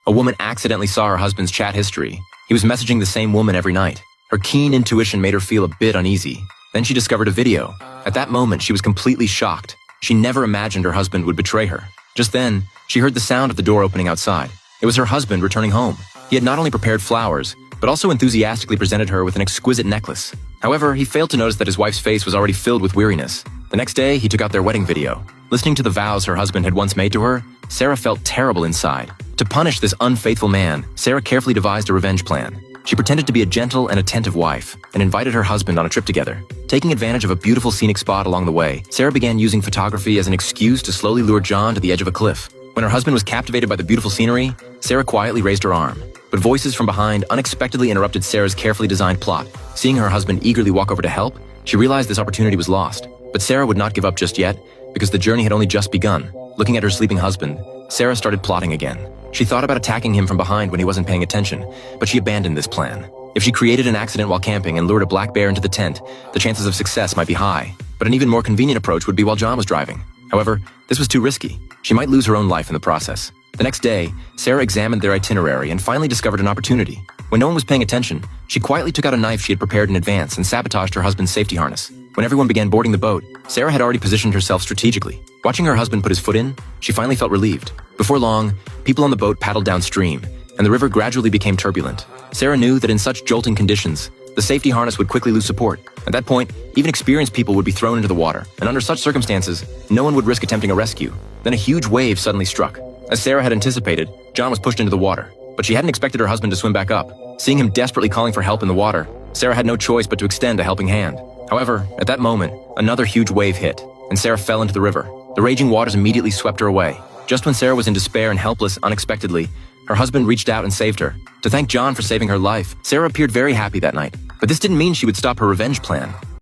A woman accidentally saw her husband's chat history. He was messaging the same woman every night. Her keen intuition made her feel a bit uneasy. Then she discovered a video. At that moment, she was completely shocked. She never imagined her husband would betray her. Just then, she heard the sound of the door opening outside. It was her husband returning home. He had not only prepared flowers, but also enthusiastically presented her with an exquisite necklace. However, he failed to notice that his wife's face was already filled with weariness. The next day, he took out their wedding video. Listening to the vows her husband had once made to her, Sarah felt terrible inside. To punish this unfaithful man, Sarah carefully devised a revenge plan. She pretended to be a gentle and attentive wife and invited her husband on a trip together. Taking advantage of a beautiful scenic spot along the way, Sarah began using photography as an excuse to slowly lure John to the edge of a cliff. When her husband was captivated by the beautiful scenery, Sarah quietly raised her arm. But voices from behind unexpectedly interrupted Sarah's carefully designed plot. Seeing her husband eagerly walk over to help, she realized this opportunity was lost. But Sarah would not give up just yet, because the journey had only just begun. Looking at her sleeping husband, Sarah started plotting again. She thought about attacking him from behind when he wasn't paying attention, but she abandoned this plan. If she created an accident while camping and lured a black bear into the tent, the chances of success might be high. But an even more convenient approach would be while John was driving. However, this was too risky. She might lose her own life in the process. The next day, Sarah examined their itinerary and finally discovered an opportunity. When no one was paying attention, she quietly took out a knife she had prepared in advance and sabotaged her husband's safety harness. When everyone began boarding the boat, Sarah had already positioned herself strategically. Watching her husband put his foot in, she finally felt relieved. Before long, people on the boat paddled downstream, and the river gradually became turbulent. Sarah knew that in such jolting conditions, the safety harness would quickly lose support. At that point, even experienced people would be thrown into the water, and under such circumstances, no one would risk attempting a rescue. Then a huge wave suddenly struck. As Sarah had anticipated, John was pushed into the water, but she hadn't expected her husband to swim back up. Seeing him desperately calling for help in the water, Sarah had no choice but to extend a helping hand. However, at that moment, another huge wave hit, and Sarah fell into the river. The raging waters immediately swept her away. Just when Sarah was in despair and helpless unexpectedly, her husband reached out and saved her. To thank John for saving her life, Sarah appeared very happy that night. But this didn't mean she would stop her revenge plan.